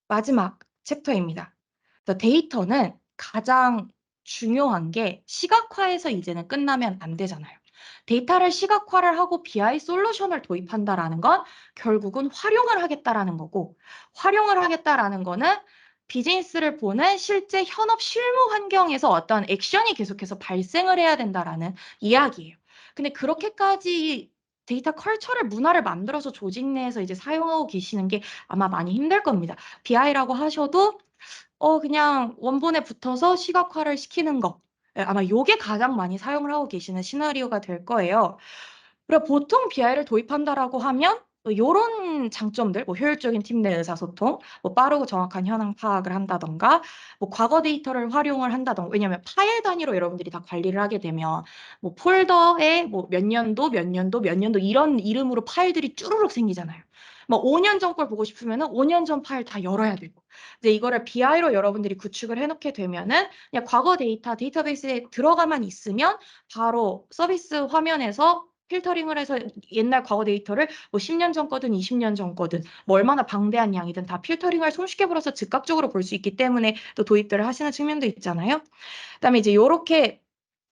마지막 챕터입니다. 데이터는 가장 중요한 게 시각화해서 이제는 끝나면 안 되잖아요. 데이터를 시각화를 하고 BI 솔루션을 도입한다라는 건 결국은 활용을 하겠다라는 거고, 활용을 하겠다라는 거는 비즈니스를 보는 실제 현업 실무 환경에서 어떤 액션이 계속해서 발생을 해야 된다라는 이야기예요. 근데 그렇게까지 데이터 컬처를 문화를 만들어서 조직 내에서 이제 사용하고 계시는 게 아마 많이 힘들 겁니다. BI라고 하셔도 그냥 원본에 붙어서 시각화를 시키는 거. 예, 아마 요게 가장 많이 사용을 하고 계시는 시나리오가 될 거예요. 그리고 보통 BI를 도입한다라고 하면 요런 장점들, 뭐 효율적인 팀 내 의사소통, 뭐 빠르고 정확한 현황 파악을 한다던가, 뭐 과거 데이터를 활용을 한다던가, 왜냐면 파일 단위로 여러분들이 다 관리를 하게 되면, 뭐 폴더에 뭐 몇 년도, 몇 년도, 몇 년도 이런 이름으로 파일들이 쭈루룩 생기잖아요. 뭐 5년 전 걸 보고 싶으면은 5년 전 파일 다 열어야 되고. 이제 이거를 BI로 여러분들이 구축을 해놓게 되면은 그냥 과거 데이터베이스에 들어가만 있으면 바로 서비스 화면에서 필터링을 해서 옛날 과거 데이터를 뭐 10년 전 거든 20년 전 거든 뭐 얼마나 방대한 양이든 다 필터링을 손쉽게 불어서 즉각적으로 볼 수 있기 때문에 또 도입들을 하시는 측면도 있잖아요. 그다음에 이제 요렇게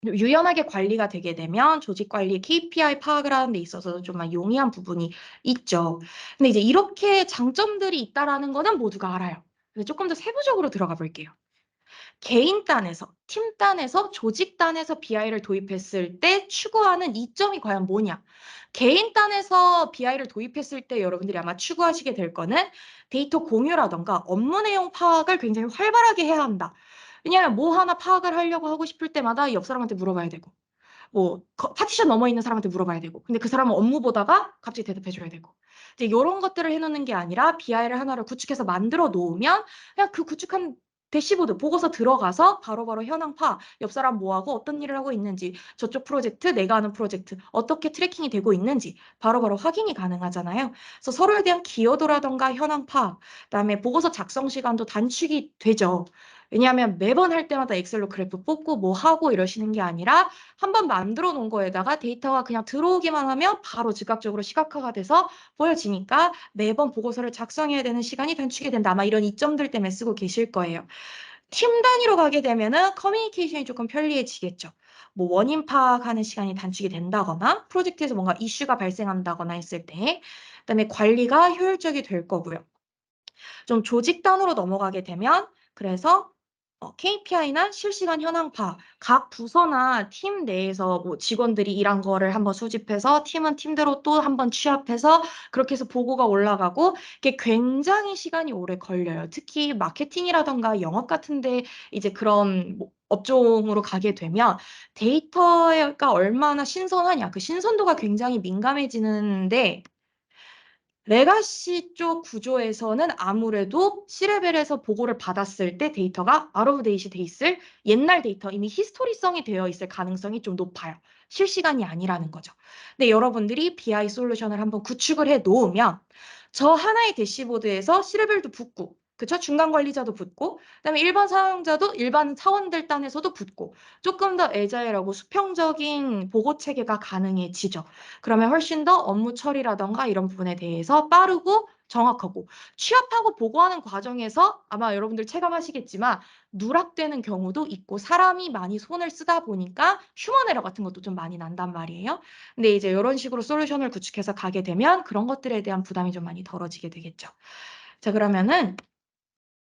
유연하게 관리가 되게 되면 조직 관리 KPI 파악을 하는 데 있어서도 좀 용이한 부분이 있죠. 근데 이제 이렇게 장점들이 있다라는 거는 모두가 알아요. 그래서 조금 더 세부적으로 들어가 볼게요. 개인 단에서, 팀 단에서, 조직 단에서 BI를 도입했을 때 추구하는 이점이 과연 뭐냐? 개인 단에서 BI를 도입했을 때 여러분들이 아마 추구하시게 될 거는 데이터 공유라던가 업무 내용 파악을 굉장히 활발하게 해야 한다. 왜냐하면 뭐 하나 파악을 하려고 하고 싶을 때마다 옆 사람한테 물어봐야 되고, 뭐 파티션 넘어 있는 사람한테 물어봐야 되고, 근데 그 사람은 업무 보다가 갑자기 대답해줘야 되고. 이제 이런 것들을 해놓는 게 아니라 BI를 하나를 구축해서 만들어 놓으면 그냥 그 구축한 대시보드 보고서 들어가서 바로바로 현황 파, 옆 사람 뭐하고 어떤 일을 하고 있는지, 저쪽 프로젝트, 내가 하는 프로젝트, 어떻게 트래킹이 되고 있는지 바로바로 확인이 가능하잖아요. 그래서 서로에 대한 기여도라던가 현황 파, 그다음에 보고서 작성 시간도 단축이 되죠. 왜냐하면 매번 할 때마다 엑셀로 그래프 뽑고 뭐 하고 이러시는 게 아니라 한번 만들어 놓은 거에다가 데이터가 그냥 들어오기만 하면 바로 즉각적으로 시각화가 돼서 보여지니까 매번 보고서를 작성해야 되는 시간이 단축이 된다. 아마 이런 이점들 때문에 쓰고 계실 거예요. 팀 단위로 가게 되면은 커뮤니케이션이 조금 편리해지겠죠. 뭐 원인 파악하는 시간이 단축이 된다거나 프로젝트에서 뭔가 이슈가 발생한다거나 했을 때 그다음에 관리가 효율적이 될 거고요. 좀 조직 단으로 넘어가게 되면 그래서 KPI나 실시간 현황 파악, 각 부서나 팀 내에서 뭐 직원들이 일한 거를 한번 수집해서 팀은 팀대로 또 한번 취합해서 그렇게 해서 보고가 올라가고 이게 굉장히 시간이 오래 걸려요. 특히 마케팅이라던가 영업 같은데 이제 그런 뭐 업종으로 가게 되면 데이터가 얼마나 신선하냐, 그 신선도가 굉장히 민감해지는데 레가시 쪽 구조에서는 아무래도 C레벨에서 보고를 받았을 때 데이터가 out of date 돼 있을 옛날 데이터, 이미 히스토리성이 되어 있을 가능성이 좀 높아요. 실시간이 아니라는 거죠. 근데 여러분들이 BI 솔루션을 한번 구축을 해 놓으면 저 하나의 대시보드에서 C레벨도 붙고, 그쵸? 중간 관리자도 붙고, 그다음에 일반 사용자도 일반 사원들 단에서도 붙고, 조금 더 애자일하고 수평적인 보고 체계가 가능해지죠. 그러면 훨씬 더 업무 처리라던가 이런 부분에 대해서 빠르고 정확하고 취합하고 보고하는 과정에서 아마 여러분들 체감하시겠지만 누락되는 경우도 있고 사람이 많이 손을 쓰다 보니까 휴먼 에러 같은 것도 좀 많이 난단 말이에요. 근데 이제 이런 식으로 솔루션을 구축해서 가게 되면 그런 것들에 대한 부담이 좀 많이 덜어지게 되겠죠. 자, 그러면은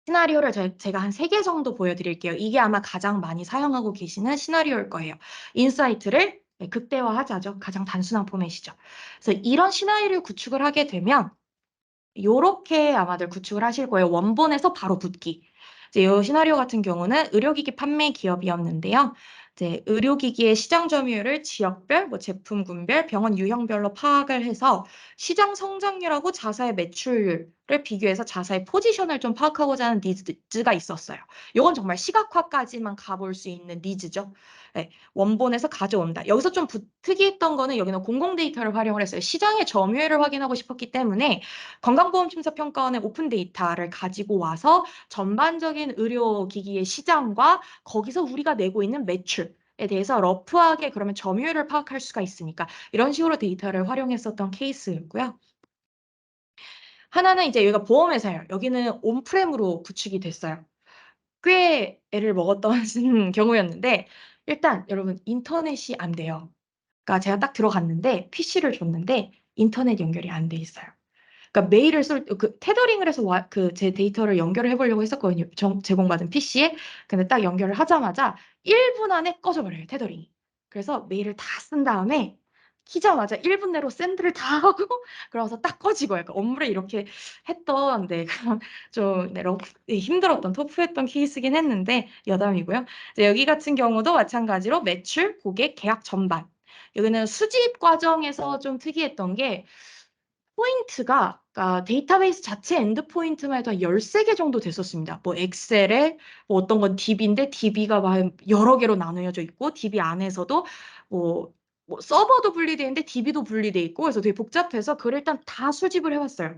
시나리오를 제가 한 3개 정도 보여드릴게요. 이게 아마 가장 많이 사용하고 계시는 시나리오일 거예요. 인사이트를 극대화하자죠. 가장 단순한 포맷이죠. 그래서 이런 시나리오를 구축을 하게 되면 요렇게 아마들 구축을 하실 거예요. 원본에서 바로 붙기. 이제 이 시나리오 같은 경우는 의료기기 판매 기업이었는데요. 이제 의료기기의 시장 점유율을 지역별, 뭐 제품군별, 병원 유형별로 파악을 해서 시장 성장률하고 자사의 매출률을 비교해서 자사의 포지션을 좀 파악하고자 하는 니즈가 있었어요. 이건 정말 시각화까지만 가볼 수 있는 니즈죠. 네, 원본에서 가져온다. 여기서 좀 특이했던 거는 여기는 공공 데이터를 활용을 했어요. 시장의 점유율을 확인하고 싶었기 때문에 건강보험심사평가원의 오픈 데이터를 가지고 와서 전반적인 의료기기의 시장과 거기서 우리가 내고 있는 매출에 대해서 러프하게 그러면 점유율을 파악할 수가 있으니까 이런 식으로 데이터를 활용했었던 케이스였고요. 하나는 이제 여기가 보험회사예요. 여기는 온프렘으로 구축이 됐어요. 꽤 애를 먹었던 경우였는데 일단 여러분 인터넷이 안 돼요. 그러니까 제가 딱 들어갔는데 PC를 줬는데 인터넷 연결이 안 돼 있어요. 그러니까 메일을 테더링을 해서 그 제 데이터를 연결을 해보려고 했었거든요. 제공받은 PC에. 근데 딱 연결을 하자마자 1분 안에 꺼져버려요, 테더링이. 그래서 메일을 다 쓴 다음에 키자마자 1분 내로 샌드를 다 하고 그러고서 딱 꺼지고 약간 업무를 이렇게 했던 네, 그런 좀 네, 힘들었던 터프했던 케이스긴 했는데 여담이고요. 이제 여기 같은 경우도 마찬가지로 매출, 고객, 계약 전반. 여기는 수집 과정에서 좀 특이했던 게 포인트가 그러니까 데이터베이스 자체 엔드 포인트만 해도 한 13개 정도 됐었습니다. 뭐 엑셀에 뭐 어떤 건 DB인데 DB가 막 여러 개로 나누어져 있고 DB 안에서도 뭐, 뭐 서버도 분리되어 있는데 DB도 분리되어 있고 그래서 되게 복잡해서 그걸 일단 다 수집을 해봤어요.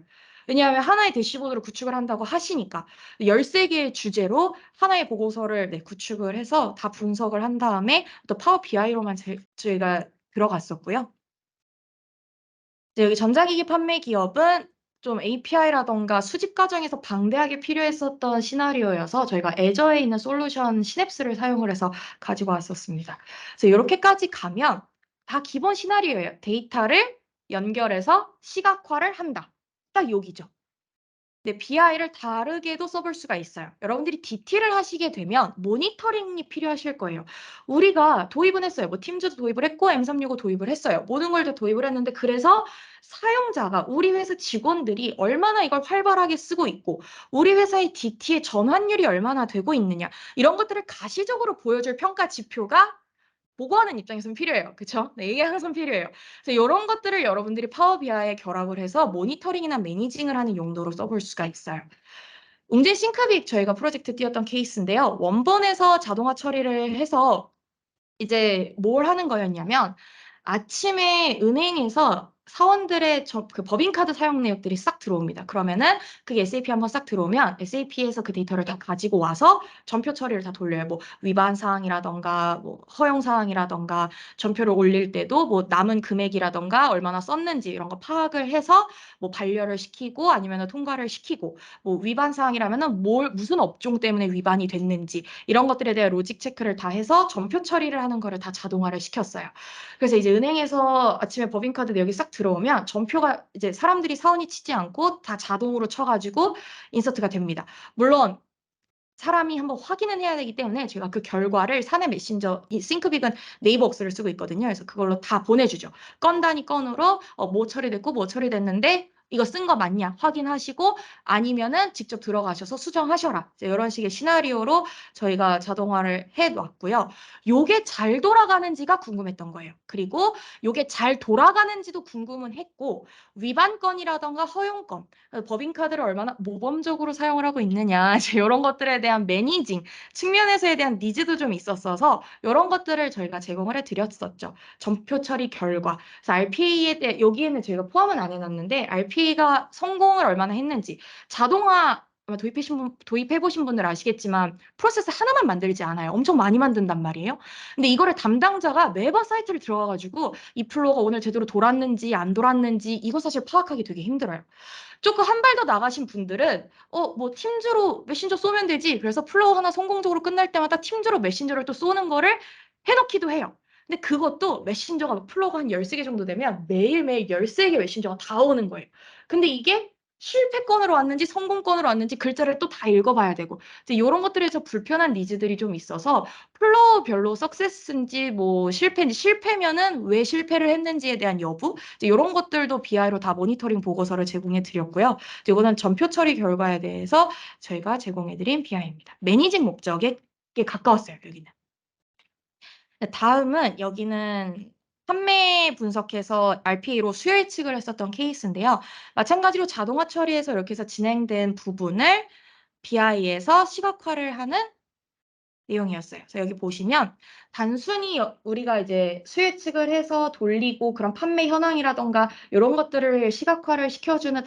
왜냐하면 하나의 대시보드를 구축을 한다고 하시니까 13개의 주제로 하나의 보고서를 네, 구축을 해서 다 분석을 한 다음에 또 파워 BI로만 저희가 들어갔었고요. 이제 여기 전자기기 판매 기업은 좀 API라던가 수집 과정에서 방대하게 필요했었던 시나리오여서 저희가 애저에 있는 솔루션 시냅스를 사용을 해서 가지고 왔었습니다. 그래서 이렇게까지 가면 다 기본 시나리오예요. 데이터를 연결해서 시각화를 한다. 딱 여기죠. 네, BI를 다르게도 써볼 수가 있어요. 여러분들이 DT를 하시게 되면 모니터링이 필요하실 거예요. 우리가 도입은 했어요. 뭐 팀즈도 도입을 했고 M365 도입을 했어요. 모든 걸 다 도입을 했는데 그래서 사용자가 우리 회사 직원들이 얼마나 이걸 활발하게 쓰고 있고 우리 회사의 DT의 전환율이 얼마나 되고 있느냐 이런 것들을 가시적으로 보여줄 평가 지표가 보고하는 입장에서는 필요해요. 그쵸? 네, 이게 항상 필요해요. 그래서 이런 것들을 여러분들이 파워 BI에 결합을 해서 모니터링이나 매니징을 하는 용도로 써볼 수가 있어요. 웅진 싱크빅 저희가 프로젝트 뛰었던 케이스인데요. 원본에서 자동화 처리를 해서 이제 뭘 하는 거였냐면 아침에 은행에서 사원들의 그 법인카드 사용 내역들이 싹 들어옵니다. 그러면은 그게 SAP 한번 싹 들어오면 SAP에서 그 데이터를 다 가지고 와서 전표 처리를 다 돌려요. 뭐 위반 사항이라던가 뭐 허용 사항이라던가 전표를 올릴 때도 뭐 남은 금액이라던가 얼마나 썼는지 이런 거 파악을 해서 뭐 반려를 시키고 아니면은 통과를 시키고 뭐 위반 사항이라면은 무슨 업종 때문에 위반이 됐는지 이런 것들에 대한 로직 체크를 다 해서 전표 처리를 하는 거를 다 자동화를 시켰어요. 그래서 이제 은행에서 아침에 법인카드 내역이 싹 들어오면 전표가 이제 사람들이 사원이 치지 않고 다 자동으로 쳐가지고 인서트가 됩니다. 물론 사람이 한번 확인은 해야 되기 때문에 제가 그 결과를 사내 메신저, 이 싱크빅은 네이버 억스를 쓰고 있거든요. 그래서 그걸로 다 보내주죠. 건 단위 건으로 뭐 처리됐고 뭐 처리됐는데 이거 쓴 거 맞냐 확인하시고 아니면은 직접 들어가셔서 수정하셔라. 이제 이런 식의 시나리오로 저희가 자동화를 해놨고요. 요게 잘 돌아가는지가 궁금했던 거예요. 그리고 요게 잘 돌아가는지도 궁금은 했고 위반건이라던가 허용건, 법인카드를 얼마나 모범적으로 사용을 하고 있느냐 이런 것들에 대한 매니징 측면에서에 대한 니즈도 좀 있었어서 이런 것들을 저희가 제공을 해드렸었죠. 전표 처리 결과. 그래서 RPA에 대해 여기에는 저희가 포함은 안 해놨는데 RPA가 성공을 얼마나 했는지 자동화 아마 도입해보신 분들 아시겠지만 프로세스 하나만 만들지 않아요. 엄청 많이 만든단 말이에요. 근데 이거를 담당자가 매번 사이트를 들어가가지고 이 플로우가 오늘 제대로 돌았는지 안 돌았는지 이거 사실 파악하기 되게 힘들어요. 조금 한 발 더 나가신 분들은 뭐 팀즈로 메신저 쏘면 되지. 그래서 플로우 하나 성공적으로 끝날 때마다 팀즈로 메신저를 또 쏘는 거를 해놓기도 해요. 근데 그것도 메신저가 플로우가 한 13개 정도 되면 매일매일 13개 메신저가 다 오는 거예요. 근데 이게 실패건으로 왔는지 성공건으로 왔는지 글자를 또 다 읽어봐야 되고 이제 이런 것들에서 불편한 니즈들이 좀 있어서 플로우별로 석세스인지 뭐 실패인지 실패면은 왜 실패를 했는지에 대한 여부 이런 것들도 BI로 다 모니터링 보고서를 제공해 드렸고요. 이거는 전표 처리 결과에 대해서 저희가 제공해 드린 BI입니다. 매니징 목적에 가까웠어요, 여기는. 다음은 여기는 판매 분석해서 RPA로 수요 예측을 했었던 케이스인데요. 마찬가지로 자동화 처리해서 이렇게 해서 진행된 부분을 BI에서 시각화를 하는 내용이었어요. 그래서 여기 보시면 단순히 우리가 이제 수요 예측을 해서 돌리고 그런 판매 현황이라던가 이런 것들을 시각화를 시켜주는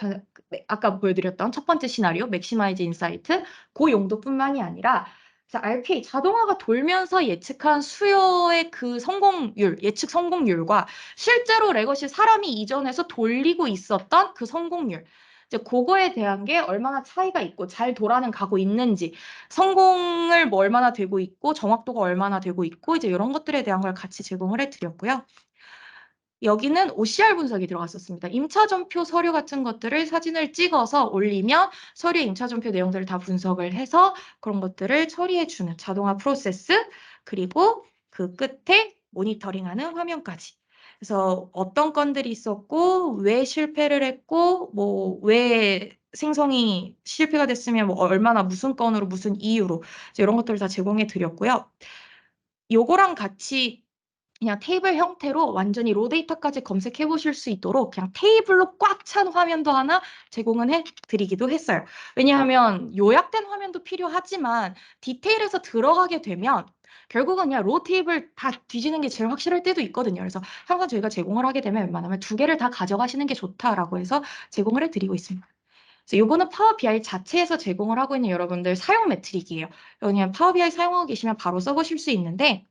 아까 보여드렸던 첫 번째 시나리오 맥시마이즈 인사이트 그 용도뿐만이 아니라 RPA 자동화가 돌면서 예측한 수요의 그 성공률, 예측 성공률과 실제로 레거시 사람이 이전해서 돌리고 있었던 그 성공률 이제 그거에 대한 게 얼마나 차이가 있고 잘 돌아는 가고 있는지 성공을 뭐 얼마나 되고 있고 정확도가 얼마나 되고 있고 이제 이런 것들에 대한 걸 같이 제공을 해드렸고요. 여기는 OCR 분석이 들어갔었습니다. 임차전표 서류 같은 것들을 사진을 찍어서 올리면 서류의 임차전표 내용들을 다 분석을 해서 그런 것들을 처리해주는 자동화 프로세스 그리고 그 끝에 모니터링하는 화면까지. 그래서 어떤 건들이 있었고, 왜 실패를 했고, 뭐, 왜 생성이 실패가 됐으면 뭐 얼마나 무슨 건으로 무슨 이유로 이제 이런 것들을 다 제공해 드렸고요. 요거랑 같이 그냥 테이블 형태로 완전히 로 데이터까지 검색해 보실 수 있도록 그냥 테이블로 꽉 찬 화면도 하나 제공은 해 드리기도 했어요. 왜냐하면 요약된 화면도 필요하지만 디테일에서 들어가게 되면 결국은 그냥 로 테이블 다 뒤지는 게 제일 확실할 때도 있거든요. 그래서 항상 저희가 제공을 하게 되면 웬만하면 두 개를 다 가져가시는 게 좋다라고 해서 제공을 해 드리고 있습니다. 그래서 요거는 파워 BI 자체에서 제공을 하고 있는 여러분들 사용 매트릭이에요. 그냥 파워 BI 사용하고 계시면 바로 써보실 수 있는데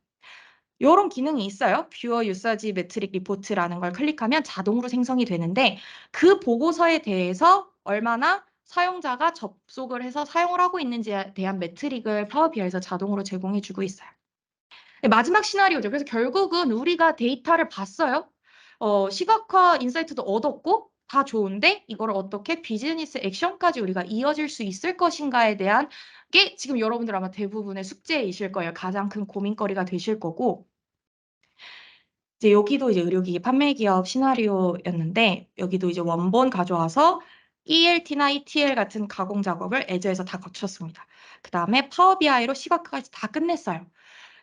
요런 기능이 있어요. 뷰어 유사지 매트릭 리포트라는 걸 클릭하면 자동으로 생성이 되는데 그 보고서에 대해서 얼마나 사용자가 접속을 해서 사용을 하고 있는지에 대한 매트릭을 파워 BI에서 자동으로 제공해 주고 있어요. 네, 마지막 시나리오죠. 그래서 결국은 우리가 데이터를 봤어요. 시각화 인사이트도 얻었고 다 좋은데 이걸 어떻게 비즈니스 액션까지 우리가 이어질 수 있을 것인가에 대한 게 지금 여러분들 아마 대부분의 숙제이실 거예요. 가장 큰 고민거리가 되실 거고 이제 여기도 이제 의료기기 판매 기업 시나리오였는데 여기도 이제 원본 가져와서 ELT나 ETL 같은 가공 작업을 애저에서 다 거쳤습니다. 그 다음에 파워 BI로 시각화까지 다 끝냈어요.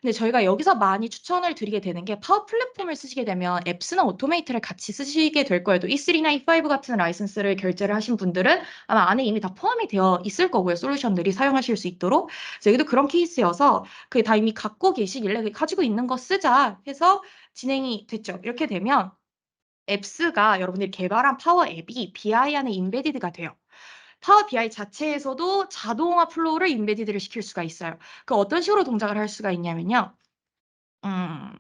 근데 저희가 여기서 많이 추천을 드리게 되는 게 파워 플랫폼을 쓰시게 되면 앱스나 오토메이트를 같이 쓰시게 될 거예요. 또 E3나 E5 같은 라이선스를 결제를 하신 분들은 아마 안에 이미 다 포함이 되어 있을 거고요. 솔루션들이 사용하실 수 있도록. 그래서 여기도 그런 케이스여서 그게 다 이미 갖고 계시길래 가지고 있는 거 쓰자 해서 진행이 됐죠. 이렇게 되면 앱스가 여러분들이 개발한 파워 앱이 BI 안에 인베디드가 돼요. 파워 BI 자체에서도 자동화 플로우를 인베디드를 시킬 수가 있어요. 그 어떤 식으로 동작을 할 수가 있냐면요. 음,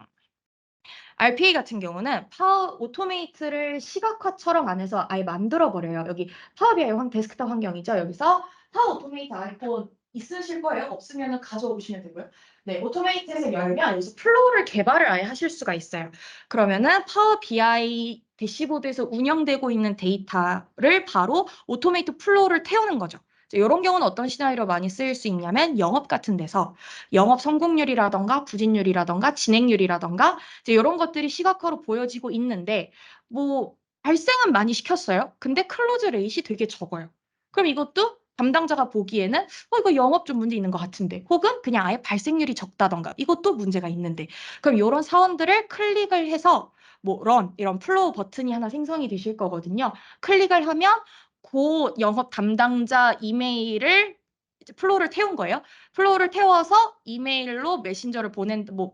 RPA 같은 경우는 파워 오토메이트를 시각화처럼 안에서 아예 만들어 버려요. 여기 파워 BI 데스크탑 환경이죠. 여기서 파워 오토메이트 아이콘 있으실 거예요. 없으면 가져오시면 되고요. 네, 오토메이트에서 열면 여기서 플로우를 개발을 아예 하실 수가 있어요. 그러면은 파워 BI 대시보드에서 운영되고 있는 데이터를 바로 오토메이트 플로우를 태우는 거죠. 이런 경우는 어떤 시나리오로 많이 쓰일 수 있냐면 영업 같은 데서 영업 성공률이라던가 부진율이라던가 진행률이라던가 이제 이런 것들이 시각화로 보여지고 있는데 뭐 발생은 많이 시켰어요. 근데 클로즈 레이시 되게 적어요. 그럼 이것도 담당자가 보기에는 이거 영업 좀 문제 있는 것 같은데 혹은 그냥 아예 발생률이 적다던가 이것도 문제가 있는데 그럼 이런 사원들을 클릭을 해서 뭐 런 이런 플로우 버튼이 하나 생성이 되실 거거든요. 클릭을 하면 그 영업 담당자 이메일을 이제 플로우를 태운 거예요. 플로우를 태워서 이메일로 메신저를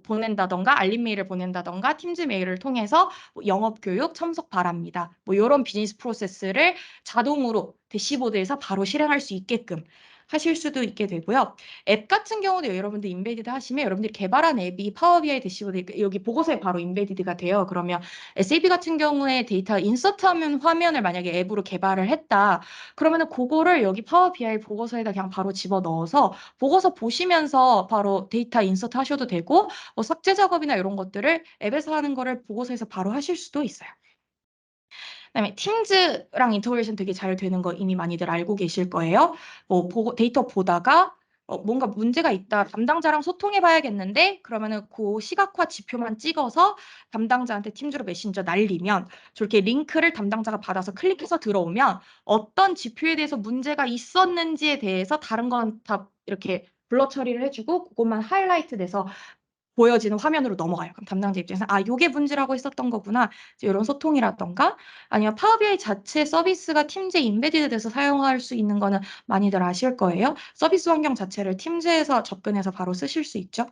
보낸다던가 알림 메일을 보낸다던가 팀즈 메일을 통해서 뭐 영업 교육 첨석 바랍니다. 뭐 이런 비즈니스 프로세스를 자동으로 대시보드에서 바로 실행할 수 있게끔 하실 수도 있게 되고요. 앱 같은 경우도 여러분들 인베디드 하시면 여러분들이 개발한 앱이 파워 BI 대시보드 여기 보고서에 바로 인베디드가 돼요. 그러면 SAP 같은 경우에 데이터 인서트하면 화면을 만약에 앱으로 개발을 했다. 그러면은 그거를 여기 파워 BI 보고서에다 그냥 바로 집어 넣어서 보고서 보시면서 바로 데이터 인서트 하셔도 되고 뭐 삭제 작업이나 이런 것들을 앱에서 하는 거를 보고서에서 바로 하실 수도 있어요. 그다음에 팀즈랑 인터그레이션 되게 잘 되는 거 이미 많이들 알고 계실 거예요. 뭐 데이터 보다가 뭔가 문제가 있다. 담당자랑 소통해 봐야겠는데 그러면은 그 시각화 지표만 찍어서 담당자한테 팀즈로 메신저 날리면 저렇게 링크를 담당자가 받아서 클릭해서 들어오면 어떤 지표에 대해서 문제가 있었는지에 대해서 다른 건 다 이렇게 블러 처리를 해주고 그것만 하이라이트 돼서 보여지는 화면으로 넘어가요. 그럼 담당자 입장에서 요게 문제라고 했었던 거구나. 이제 이런 소통이라던가 아니면 파워 BI 자체 서비스가 팀즈에 인베디드 돼서 사용할 수 있는 거는 많이들 아실 거예요. 서비스 환경 자체를 팀즈에서 접근해서 바로 쓰실 수 있죠.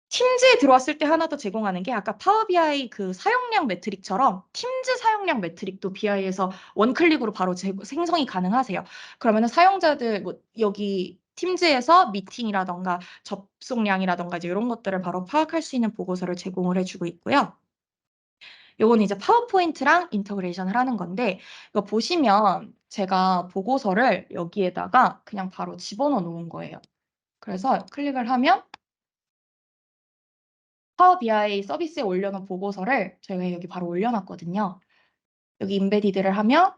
팀즈에 들어왔을 때 하나 더 제공하는 게 아까 파워 BI 그 사용량 매트릭처럼 팀즈 사용량 매트릭도 BI에서 원클릭으로 바로 생성이 가능하세요. 그러면은 사용자들 뭐 여기 팀즈에서 미팅이라던가 접속량이라던가 이제 이런 것들을 바로 파악할 수 있는 보고서를 제공을 해주고 있고요. 요거는 이제 파워포인트랑 인터그레이션을 하는 건데 이거 보시면 제가 보고서를 여기에다가 그냥 바로 집어넣어 놓은 거예요. 그래서 클릭을 하면 파워 BI 서비스에 올려놓은 보고서를 저희가 여기 바로 올려놨거든요. 여기 인베디드를 하면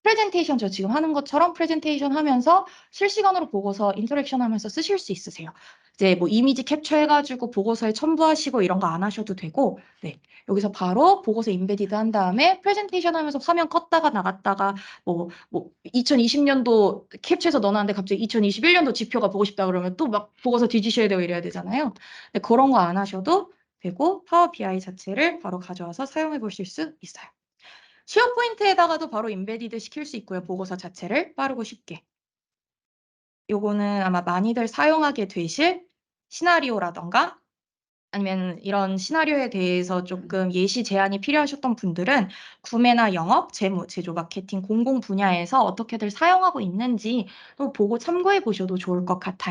프레젠테이션 저 지금 하는 것처럼 프레젠테이션 하면서 실시간으로 보고서 인터랙션 하면서 쓰실 수 있으세요. 이제 뭐 이미지 캡처해가지고 보고서에 첨부하시고 이런 거 안 하셔도 되고, 네. 여기서 바로 보고서 인베디드 한 다음에 프레젠테이션 하면서 화면 껐다가 나갔다가 뭐 2020년도 캡처해서 넣어놨는데 갑자기 2021년도 지표가 보고 싶다 그러면 또 막 보고서 뒤지셔야 되고 이래야 되잖아요. 근데 그런 거 안 하셔도 되고 파워 BI 자체를 바로 가져와서 사용해 보실 수 있어요. 쉐어포인트에다가도 바로 인베디드 시킬 수 있고요. 보고서 자체를 빠르고 쉽게. 요거는 아마 많이들 사용하게 되실 시나리오라던가 아니면 이런 시나리오에 대해서 조금 예시 제안이 필요하셨던 분들은 구매나 영업, 재무, 제조, 마케팅, 공공 분야에서 어떻게들 사용하고 있는지 또 보고 참고해 보셔도 좋을 것 같아요.